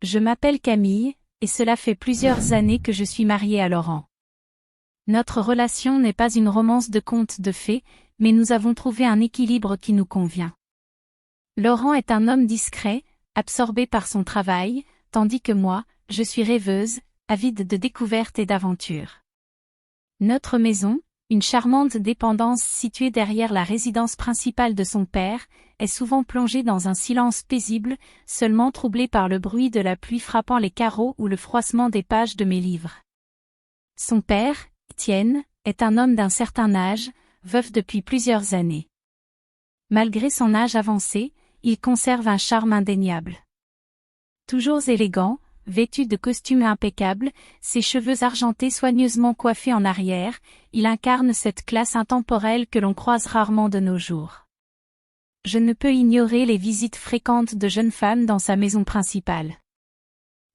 Je m'appelle Camille, et cela fait plusieurs années que je suis mariée à Laurent. Notre relation n'est pas une romance de contes de fées, mais nous avons trouvé un équilibre qui nous convient. Laurent est un homme discret, absorbé par son travail, tandis que moi, je suis rêveuse, avide de découvertes et d'aventures. Notre maison, une charmante dépendance située derrière la résidence principale de son père, est souvent plongée dans un silence paisible, seulement troublé par le bruit de la pluie frappant les carreaux ou le froissement des pages de mes livres. Son père, Étienne, est un homme d'un certain âge, veuf depuis plusieurs années. Malgré son âge avancé, il conserve un charme indéniable. Toujours élégant, vêtu de costumes impeccables, ses cheveux argentés soigneusement coiffés en arrière, il incarne cette classe intemporelle que l'on croise rarement de nos jours. Je ne peux ignorer les visites fréquentes de jeunes femmes dans sa maison principale.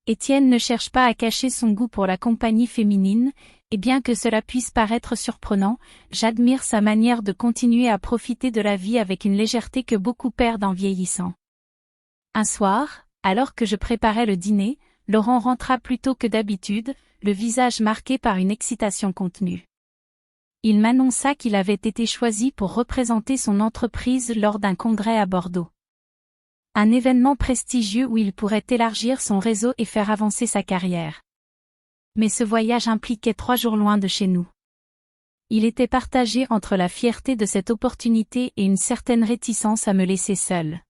Étienne ne cherche pas à cacher son goût pour la compagnie féminine, et bien que cela puisse paraître surprenant, j'admire sa manière de continuer à profiter de la vie avec une légèreté que beaucoup perdent en vieillissant. Un soir, alors que je préparais le dîner, Laurent rentra plus tôt que d'habitude, le visage marqué par une excitation contenue. Il m'annonça qu'il avait été choisi pour représenter son entreprise lors d'un congrès à Bordeaux. Un événement prestigieux où il pourrait élargir son réseau et faire avancer sa carrière. Mais ce voyage impliquait 3 jours loin de chez nous. Il était partagé entre la fierté de cette opportunité et une certaine réticence à me laisser seule.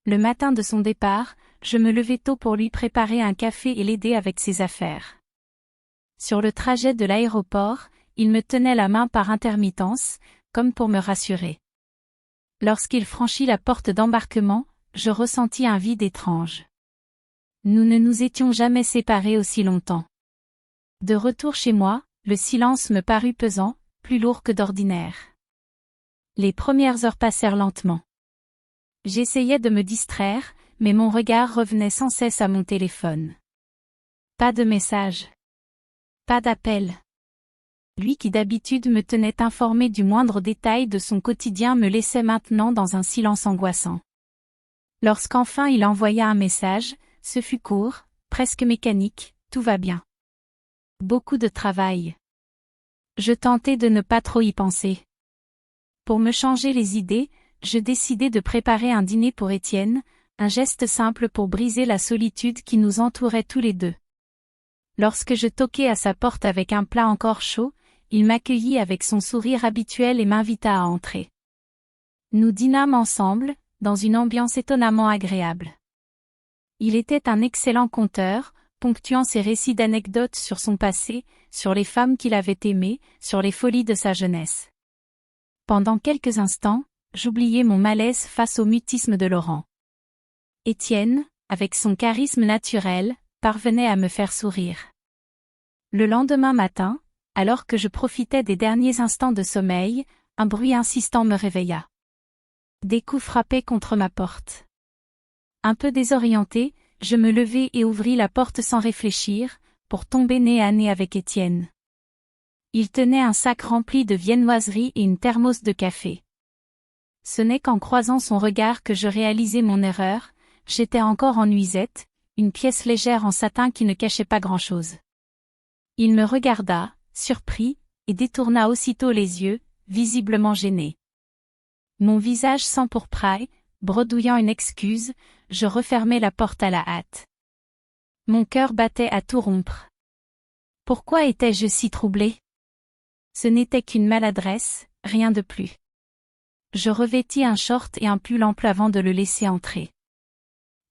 Le matin de son départ, je me levai tôt pour lui préparer un café et l'aider avec ses affaires. Sur le trajet de l'aéroport, il me tenait la main par intermittence, comme pour me rassurer. Lorsqu'il franchit la porte d'embarquement, je ressentis un vide étrange. Nous ne nous étions jamais séparés aussi longtemps. De retour chez moi, le silence me parut pesant, plus lourd que d'ordinaire. Les premières heures passèrent lentement. J'essayais de me distraire, mais mon regard revenait sans cesse à mon téléphone. Pas de message. Pas d'appel. Lui qui d'habitude me tenait informé du moindre détail de son quotidien me laissait maintenant dans un silence angoissant. Lorsqu'enfin il envoya un message, ce fut court, presque mécanique, tout va bien. Beaucoup de travail. Je tentais de ne pas trop y penser. Pour me changer les idées, je décidai de préparer un dîner pour Étienne, un geste simple pour briser la solitude qui nous entourait tous les deux. Lorsque je toquai à sa porte avec un plat encore chaud, il m'accueillit avec son sourire habituel et m'invita à entrer. Nous dînâmes ensemble, dans une ambiance étonnamment agréable. Il était un excellent conteur, ponctuant ses récits d'anecdotes sur son passé, sur les femmes qu'il avait aimées, sur les folies de sa jeunesse. Pendant quelques instants, j'oubliai mon malaise face au mutisme de Laurent. Étienne, avec son charisme naturel, parvenait à me faire sourire. Le lendemain matin, alors que je profitais des derniers instants de sommeil, un bruit insistant me réveilla. Des coups frappaient contre ma porte. Un peu désorienté, je me levai et ouvris la porte sans réfléchir, pour tomber nez à nez avec Étienne. Il tenait un sac rempli de viennoiseries et une thermos de café. Ce n'est qu'en croisant son regard que je réalisai mon erreur, j'étais encore en nuisette, une pièce légère en satin qui ne cachait pas grand-chose. Il me regarda, surpris, et détourna aussitôt les yeux, visiblement gêné. Mon visage s'empourpra, bredouillant une excuse, je refermai la porte à la hâte. Mon cœur battait à tout rompre. Pourquoi étais-je si troublée? Ce n'était qu'une maladresse, rien de plus. Je revêtis un short et un pull ample avant de le laisser entrer.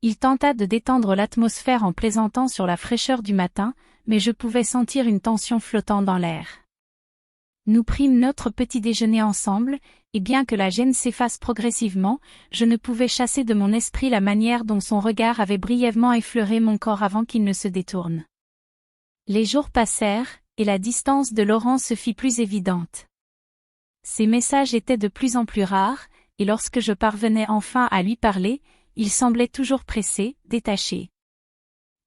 Il tenta de détendre l'atmosphère en plaisantant sur la fraîcheur du matin, mais je pouvais sentir une tension flottant dans l'air. Nous prîmes notre petit déjeuner ensemble, et bien que la gêne s'efface progressivement, je ne pouvais chasser de mon esprit la manière dont son regard avait brièvement effleuré mon corps avant qu'il ne se détourne. Les jours passèrent, et la distance de Laurent se fit plus évidente. Ses messages étaient de plus en plus rares, et lorsque je parvenais enfin à lui parler, il semblait toujours pressé, détaché.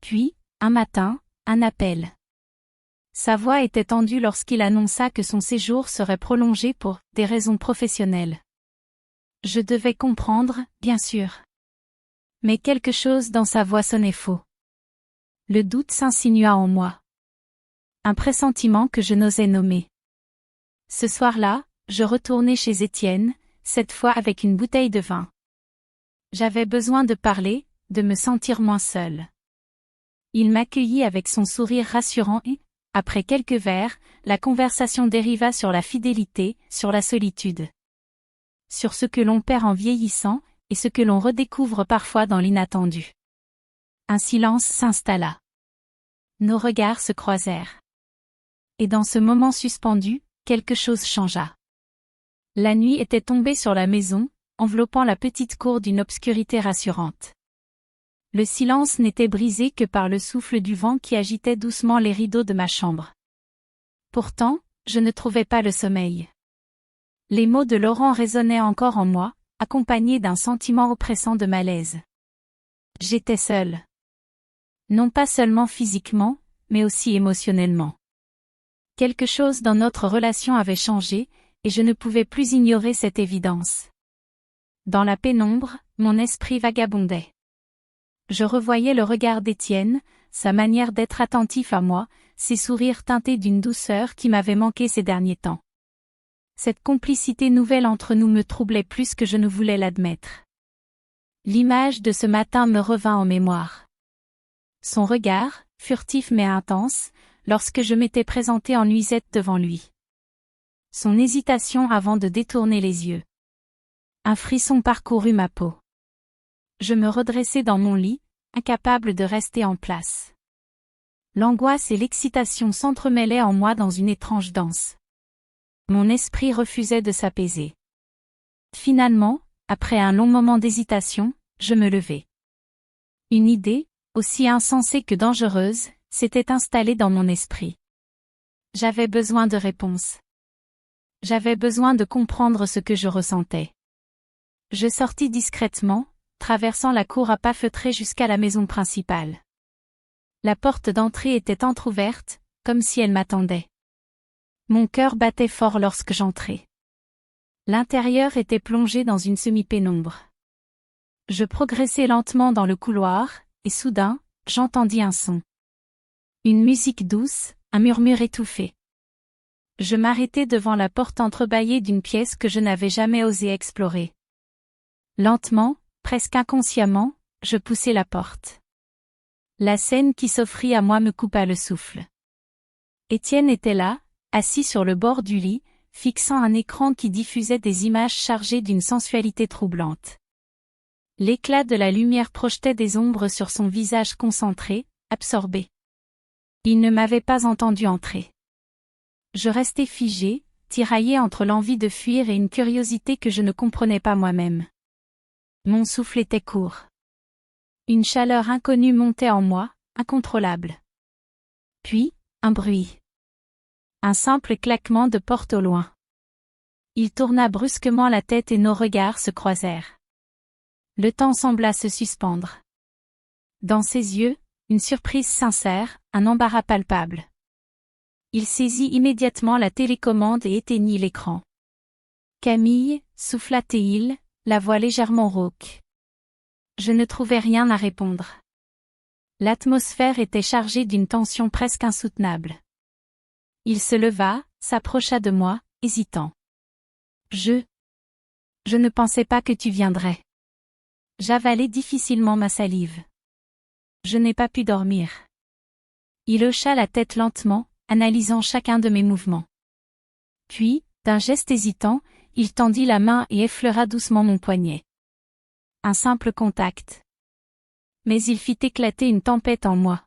Puis, un matin, un appel. Sa voix était tendue lorsqu'il annonça que son séjour serait prolongé pour des raisons professionnelles. Je devais comprendre, bien sûr. Mais quelque chose dans sa voix sonnait faux. Le doute s'insinua en moi. Un pressentiment que je n'osais nommer. Ce soir-là, je retournai chez Étienne, cette fois avec une bouteille de vin. J'avais besoin de parler, de me sentir moins seule. Il m'accueillit avec son sourire rassurant et, après quelques verres, la conversation dériva sur la fidélité, sur la solitude. Sur ce que l'on perd en vieillissant, et ce que l'on redécouvre parfois dans l'inattendu. Un silence s'installa. Nos regards se croisèrent. Et dans ce moment suspendu, quelque chose changea. La nuit était tombée sur la maison, enveloppant la petite cour d'une obscurité rassurante. Le silence n'était brisé que par le souffle du vent qui agitait doucement les rideaux de ma chambre. Pourtant, je ne trouvais pas le sommeil. Les mots de Laurent résonnaient encore en moi, accompagnés d'un sentiment oppressant de malaise. J'étais seule. Non pas seulement physiquement, mais aussi émotionnellement. Quelque chose dans notre relation avait changé, et je ne pouvais plus ignorer cette évidence. Dans la pénombre, mon esprit vagabondait. Je revoyais le regard d'Étienne, sa manière d'être attentif à moi, ses sourires teintés d'une douceur qui m'avait manqué ces derniers temps. Cette complicité nouvelle entre nous me troublait plus que je ne voulais l'admettre. L'image de ce matin me revint en mémoire. Son regard, furtif mais intense, lorsque je m'étais présentée en nuisette devant lui. Son hésitation avant de détourner les yeux. Un frisson parcourut ma peau. Je me redressai dans mon lit, incapable de rester en place. L'angoisse et l'excitation s'entremêlaient en moi dans une étrange danse. Mon esprit refusait de s'apaiser. Finalement, après un long moment d'hésitation, je me levai. Une idée, aussi insensée que dangereuse, s'était installée dans mon esprit. J'avais besoin de réponses. J'avais besoin de comprendre ce que je ressentais. Je sortis discrètement, traversant la cour à pas feutrés jusqu'à la maison principale. La porte d'entrée était entr'ouverte, comme si elle m'attendait. Mon cœur battait fort lorsque j'entrai. L'intérieur était plongé dans une semi-pénombre. Je progressai lentement dans le couloir, et soudain, j'entendis un son. Une musique douce, un murmure étouffé. Je m'arrêtai devant la porte entrebâillée d'une pièce que je n'avais jamais osé explorer. Lentement, presque inconsciemment, je poussai la porte. La scène qui s'offrit à moi me coupa le souffle. Étienne était là, assis sur le bord du lit, fixant un écran qui diffusait des images chargées d'une sensualité troublante. L'éclat de la lumière projetait des ombres sur son visage concentré, absorbé. Il ne m'avait pas entendu entrer. Je restai figée, tiraillée entre l'envie de fuir et une curiosité que je ne comprenais pas moi-même. Mon souffle était court. Une chaleur inconnue montait en moi, incontrôlable. Puis, un bruit. Un simple claquement de porte au loin. Il tourna brusquement la tête et nos regards se croisèrent. Le temps sembla se suspendre. Dans ses yeux, une surprise sincère, un embarras palpable. Il saisit immédiatement la télécommande et éteignit l'écran. Camille, souffla-t-il, la voix légèrement rauque. Je ne trouvais rien à répondre. L'atmosphère était chargée d'une tension presque insoutenable. Il se leva, s'approcha de moi, hésitant. Je ne pensais pas que tu viendrais. J'avalai difficilement ma salive. Je n'ai pas pu dormir. Il hocha la tête lentement, analysant chacun de mes mouvements. Puis, d'un geste hésitant, il tendit la main et effleura doucement mon poignet. Un simple contact. Mais il fit éclater une tempête en moi.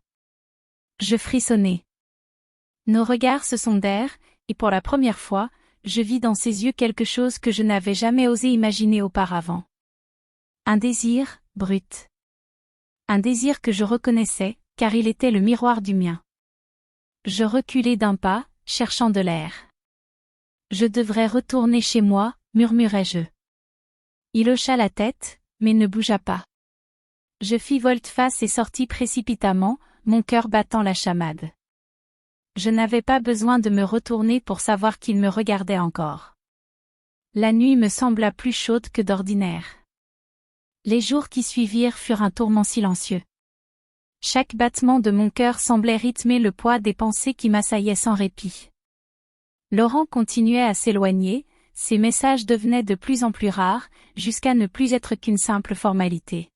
Je frissonnai. Nos regards se sondèrent, et pour la première fois, je vis dans ses yeux quelque chose que je n'avais jamais osé imaginer auparavant. Un désir, brut. Un désir que je reconnaissais, car il était le miroir du mien. Je reculai d'un pas, cherchant de l'air. Je devrais retourner chez moi, murmurai-je. Il hocha la tête, mais ne bougea pas. Je fis volte-face et sortis précipitamment, mon cœur battant la chamade. Je n'avais pas besoin de me retourner pour savoir qu'il me regardait encore. La nuit me sembla plus chaude que d'ordinaire. Les jours qui suivirent furent un tourment silencieux. Chaque battement de mon cœur semblait rythmer le poids des pensées qui m'assaillaient sans répit. Laurent continuait à s'éloigner, ses messages devenaient de plus en plus rares, jusqu'à ne plus être qu'une simple formalité.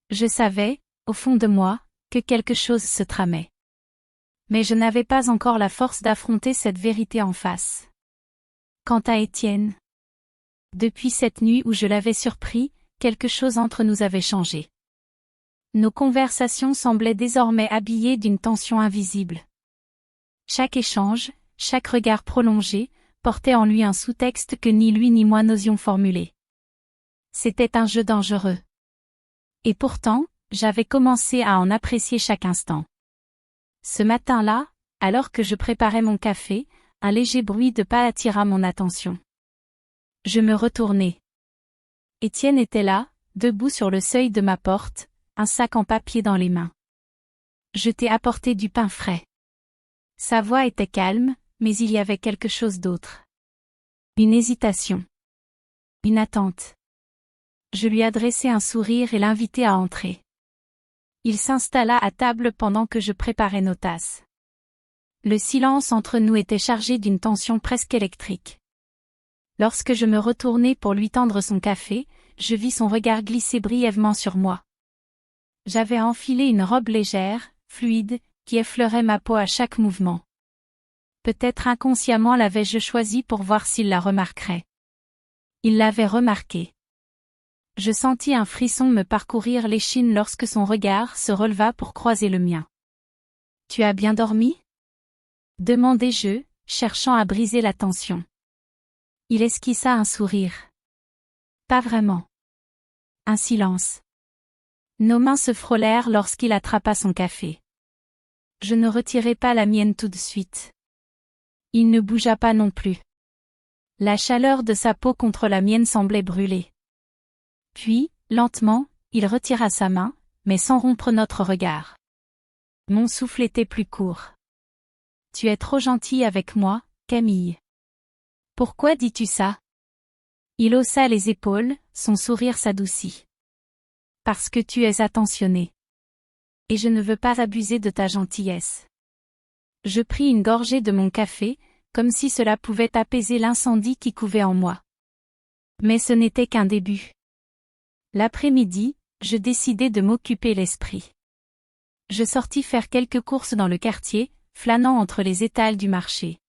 Je savais, au fond de moi, que quelque chose se tramait. Mais je n'avais pas encore la force d'affronter cette vérité en face. Quant à Étienne, depuis cette nuit où je l'avais surpris, quelque chose entre nous avait changé. Nos conversations semblaient désormais habillées d'une tension invisible. Chaque échange, chaque regard prolongé, portait en lui un sous-texte que ni lui ni moi n'osions formuler. C'était un jeu dangereux. Et pourtant, j'avais commencé à en apprécier chaque instant. Ce matin-là, alors que je préparais mon café, un léger bruit de pas attira mon attention. Je me retournai. Étienne était là, debout sur le seuil de ma porte, un sac en papier dans les mains. Je t'ai apporté du pain frais. Sa voix était calme, mais il y avait quelque chose d'autre. Une hésitation. Une attente. Je lui adressai un sourire et l'invitai à entrer. Il s'installa à table pendant que je préparais nos tasses. Le silence entre nous était chargé d'une tension presque électrique. Lorsque je me retournai pour lui tendre son café, je vis son regard glisser brièvement sur moi. J'avais enfilé une robe légère, fluide, qui effleurait ma peau à chaque mouvement. Peut-être inconsciemment l'avais-je choisie pour voir s'il la remarquerait. Il l'avait remarqué. Je sentis un frisson me parcourir l'échine lorsque son regard se releva pour croiser le mien. « Tu as bien dormi ?» demandai-je, cherchant à briser la tension. Il esquissa un sourire. « Pas vraiment. » Un silence. Nos mains se frôlèrent lorsqu'il attrapa son café. Je ne retirai pas la mienne tout de suite. Il ne bougea pas non plus. La chaleur de sa peau contre la mienne semblait brûler. Puis, lentement, il retira sa main, mais sans rompre notre regard. Mon souffle était plus court. « Tu es trop gentille avec moi, Camille. » « Pourquoi dis-tu ça ?» Il haussa les épaules, son sourire s'adoucit. « Parce que tu es attentionné. Et je ne veux pas abuser de ta gentillesse. » Je pris une gorgée de mon café, comme si cela pouvait apaiser l'incendie qui couvait en moi. Mais ce n'était qu'un début. L'après-midi, je décidai de m'occuper l'esprit. Je sortis faire quelques courses dans le quartier, flânant entre les étals du marché.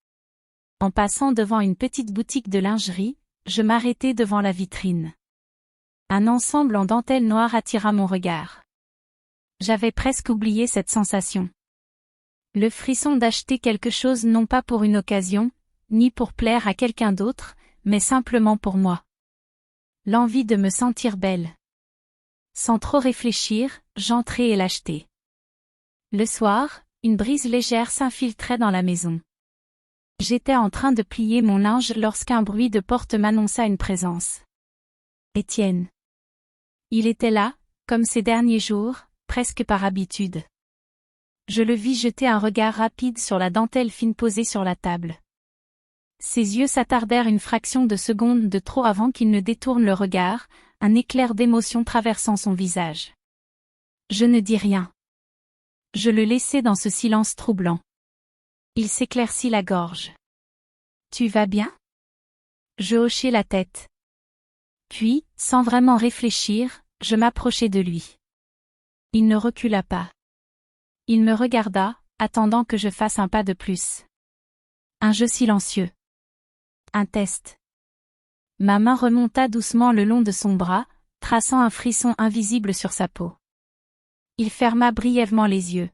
En passant devant une petite boutique de lingerie, je m'arrêtai devant la vitrine. Un ensemble en dentelle noire attira mon regard. J'avais presque oublié cette sensation. Le frisson d'acheter quelque chose non pas pour une occasion, ni pour plaire à quelqu'un d'autre, mais simplement pour moi. L'envie de me sentir belle. Sans trop réfléchir, j'entrai et l'achetai. Le soir, une brise légère s'infiltrait dans la maison. J'étais en train de plier mon linge lorsqu'un bruit de porte m'annonça une présence. Étienne. Il était là, comme ces derniers jours, presque par habitude. Je le vis jeter un regard rapide sur la dentelle fine posée sur la table. Ses yeux s'attardèrent une fraction de seconde de trop avant qu'il ne détourne le regard, un éclair d'émotion traversant son visage. Je ne dis rien. Je le laissai dans ce silence troublant. Il s'éclaircit la gorge. « Tu vas bien ?» Je hochai la tête. Puis, sans vraiment réfléchir, je m'approchai de lui. Il ne recula pas. Il me regarda, attendant que je fasse un pas de plus. Un jeu silencieux. Un test. Ma main remonta doucement le long de son bras, traçant un frisson invisible sur sa peau. Il ferma brièvement les yeux.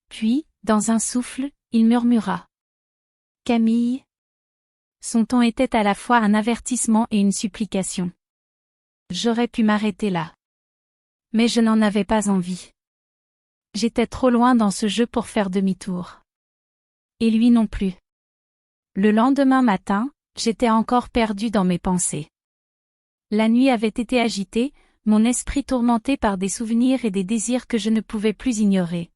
Puis, dans un souffle, il murmura. « Camille ?» Son ton était à la fois un avertissement et une supplication. J'aurais pu m'arrêter là. Mais je n'en avais pas envie. J'étais trop loin dans ce jeu pour faire demi-tour. Et lui non plus. Le lendemain matin, j'étais encore perdu dans mes pensées. La nuit avait été agitée, mon esprit tourmenté par des souvenirs et des désirs que je ne pouvais plus ignorer.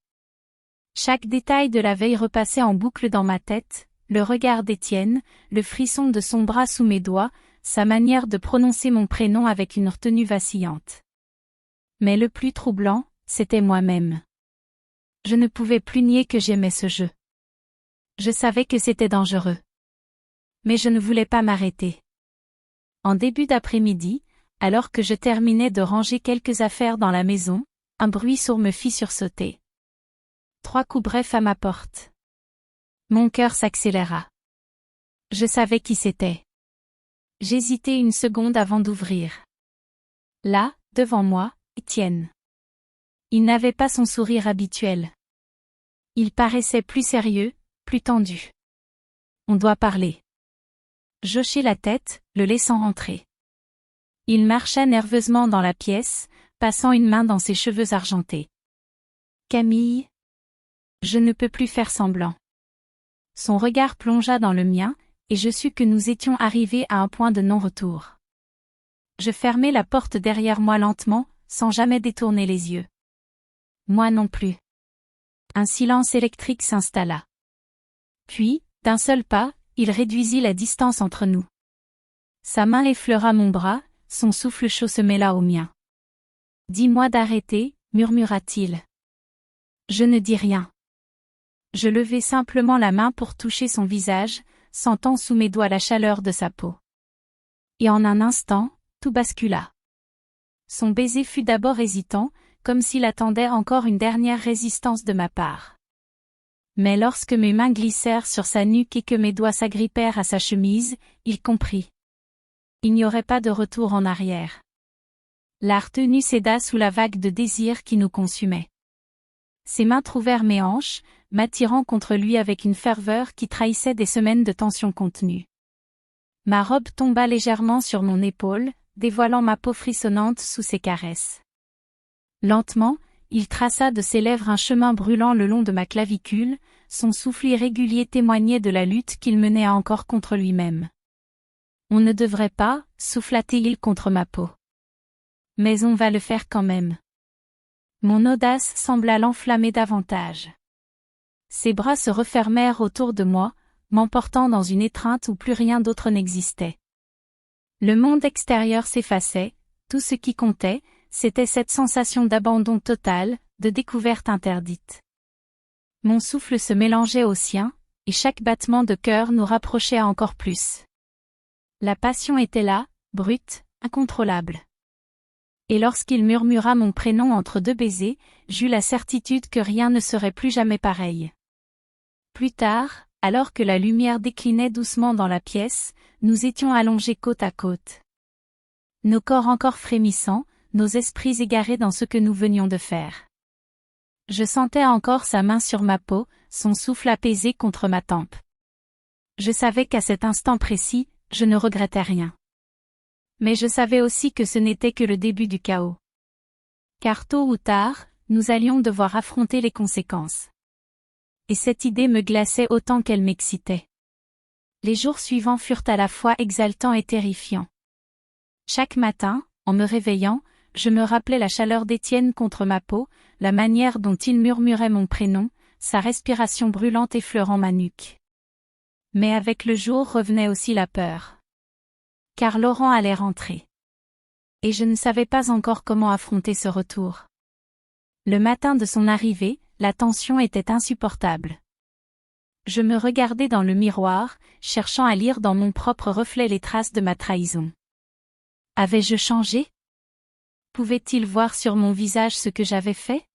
Chaque détail de la veille repassait en boucle dans ma tête, le regard d'Étienne, le frisson de son bras sous mes doigts, sa manière de prononcer mon prénom avec une retenue vacillante. Mais le plus troublant, C'était moi-même. Je ne pouvais plus nier que j'aimais ce jeu. Je savais que c'était dangereux. Mais je ne voulais pas m'arrêter. En début d'après-midi, alors que je terminais de ranger quelques affaires dans la maison, un bruit sourd me fit sursauter. 3 coups brefs à ma porte. Mon cœur s'accéléra. Je savais qui c'était. J'hésitai une seconde avant d'ouvrir. Là, devant moi, Étienne. Il n'avait pas son sourire habituel. Il paraissait plus sérieux, plus tendu. On doit parler. J'hochai la tête, le laissant rentrer. Il marcha nerveusement dans la pièce, passant une main dans ses cheveux argentés. Camille. Je ne peux plus faire semblant. Son regard plongea dans le mien, et je sus que nous étions arrivés à un point de non-retour. Je fermai la porte derrière moi lentement, sans jamais détourner les yeux. Moi non plus. Un silence électrique s'installa. Puis, d'un seul pas, il réduisit la distance entre nous. Sa main effleura mon bras, son souffle chaud se mêla au mien. « Dis-moi d'arrêter » murmura-t-il. Je ne dis rien. Je levai simplement la main pour toucher son visage, sentant sous mes doigts la chaleur de sa peau. Et en un instant, tout bascula. Son baiser fut d'abord hésitant, comme s'il attendait encore une dernière résistance de ma part. Mais lorsque mes mains glissèrent sur sa nuque et que mes doigts s'agrippèrent à sa chemise, il comprit. Il n'y aurait pas de retour en arrière. La retenue céda sous la vague de désir qui nous consumait. Ses mains trouvèrent mes hanches, m'attirant contre lui avec une ferveur qui trahissait des semaines de tension contenue. Ma robe tomba légèrement sur mon épaule, dévoilant ma peau frissonnante sous ses caresses. Lentement, il traça de ses lèvres un chemin brûlant le long de ma clavicule, son souffle irrégulier témoignait de la lutte qu'il menait encore contre lui-même. On ne devrait pas, souffla-t-il contre ma peau. Mais on va le faire quand même. Mon audace sembla l'enflammer davantage. Ses bras se refermèrent autour de moi, m'emportant dans une étreinte où plus rien d'autre n'existait. Le monde extérieur s'effaçait, tout ce qui comptait, c'était cette sensation d'abandon total, de découverte interdite. Mon souffle se mélangeait au sien, et chaque battement de cœur nous rapprochait encore plus. La passion était là, brute, incontrôlable. Et lorsqu'il murmura mon prénom entre 2 baisers, j'eus la certitude que rien ne serait plus jamais pareil. Plus tard, alors que la lumière déclinait doucement dans la pièce, nous étions allongés côte à côte. Nos corps encore frémissants, nos esprits égarés dans ce que nous venions de faire. Je sentais encore sa main sur ma peau, son souffle apaisé contre ma tempe. Je savais qu'à cet instant précis, je ne regrettais rien. Mais je savais aussi que ce n'était que le début du chaos. Car tôt ou tard, nous allions devoir affronter les conséquences. Et cette idée me glaçait autant qu'elle m'excitait. Les jours suivants furent à la fois exaltants et terrifiants. Chaque matin, en me réveillant, je me rappelais la chaleur d'Étienne contre ma peau, la manière dont il murmurait mon prénom, sa respiration brûlante effleurant ma nuque. Mais avec le jour revenait aussi la peur. Car Laurent allait rentrer. Et je ne savais pas encore comment affronter ce retour. Le matin de son arrivée, la tension était insupportable. Je me regardais dans le miroir, cherchant à lire dans mon propre reflet les traces de ma trahison. Avais-je changé? Pouvait-il voir sur mon visage ce que j'avais fait?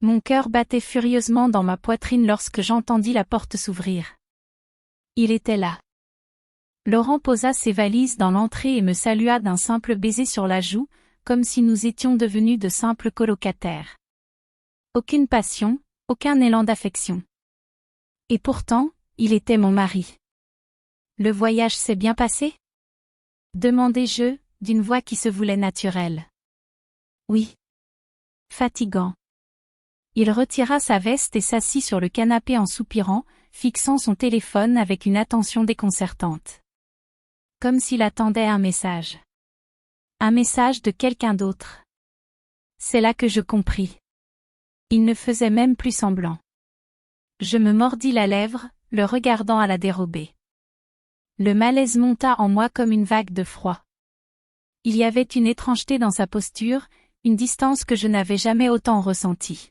Mon cœur battait furieusement dans ma poitrine lorsque j'entendis la porte s'ouvrir. Il était là. Laurent posa ses valises dans l'entrée et me salua d'un simple baiser sur la joue, comme si nous étions devenus de simples colocataires. Aucune passion, aucun élan d'affection. Et pourtant, il était mon mari. Le voyage s'est bien passé? Demandai-je, d'une voix qui se voulait naturelle. Oui. Fatigant. Il retira sa veste et s'assit sur le canapé en soupirant, fixant son téléphone avec une attention déconcertante. Comme s'il attendait un message. Un message de quelqu'un d'autre. C'est là que je compris. Il ne faisait même plus semblant. Je me mordis la lèvre, le regardant à la dérobée. Le malaise monta en moi comme une vague de froid. Il y avait une étrangeté dans sa posture, une distance que je n'avais jamais autant ressentie.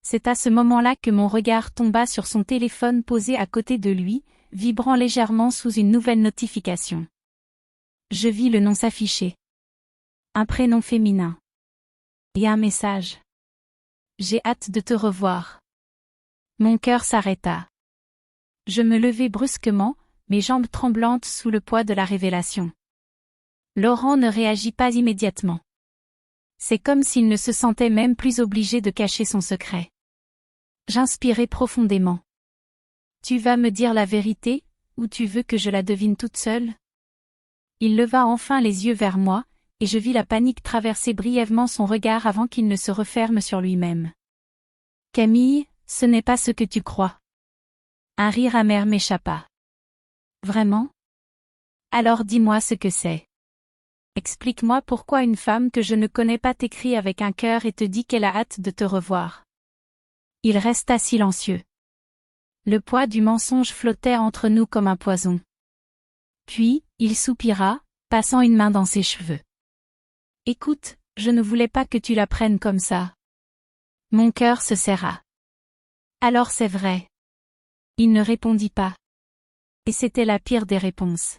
C'est à ce moment-là que mon regard tomba sur son téléphone posé à côté de lui, vibrant légèrement sous une nouvelle notification. Je vis le nom s'afficher. Un prénom féminin. Et un message. J'ai hâte de te revoir. Mon cœur s'arrêta. Je me levai brusquement, mes jambes tremblantes sous le poids de la révélation. Laurent ne réagit pas immédiatement. C'est comme s'il ne se sentait même plus obligé de cacher son secret. J'inspirai profondément. Tu vas me dire la vérité, ou tu veux que je la devine toute seule? Il leva enfin les yeux vers moi, et je vis la panique traverser brièvement son regard avant qu'il ne se referme sur lui-même. Camille, ce n'est pas ce que tu crois. Un rire amer m'échappa. Vraiment? Alors dis-moi ce que c'est. Explique-moi pourquoi une femme que je ne connais pas t'écrit avec un cœur et te dit qu'elle a hâte de te revoir. Il resta silencieux. Le poids du mensonge flottait entre nous comme un poison. Puis, il soupira, passant une main dans ses cheveux. Écoute, je ne voulais pas que tu la prennes comme ça. Mon cœur se serra. Alors c'est vrai. Il ne répondit pas. Et c'était la pire des réponses.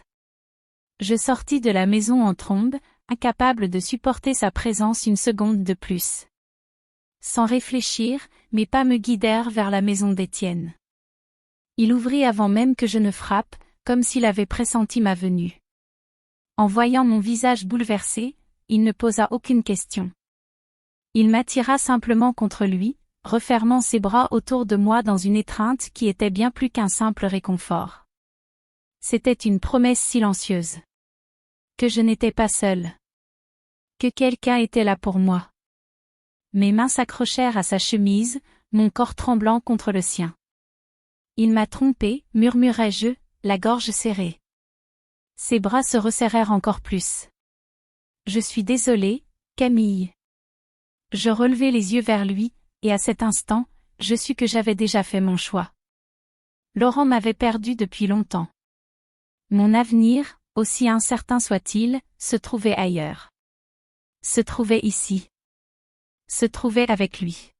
Je sortis de la maison en trombe, incapable de supporter sa présence une seconde de plus. Sans réfléchir, mes pas me guidèrent vers la maison d'Étienne. Il ouvrit avant même que je ne frappe, comme s'il avait pressenti ma venue. En voyant mon visage bouleversé, il ne posa aucune question. Il m'attira simplement contre lui, refermant ses bras autour de moi dans une étreinte qui était bien plus qu'un simple réconfort. C'était une promesse silencieuse. Que je n'étais pas seule. Que quelqu'un était là pour moi. Mes mains s'accrochèrent à sa chemise, mon corps tremblant contre le sien. Il m'a trompée, murmurai-je, la gorge serrée. Ses bras se resserrèrent encore plus. Je suis désolée, Camille. Je relevai les yeux vers lui, et à cet instant, je sus que j'avais déjà fait mon choix. Laurent m'avait perdue depuis longtemps. Mon avenir, aussi incertain soit-il, se trouvait ailleurs. Se trouvait ici. Se trouvait avec lui.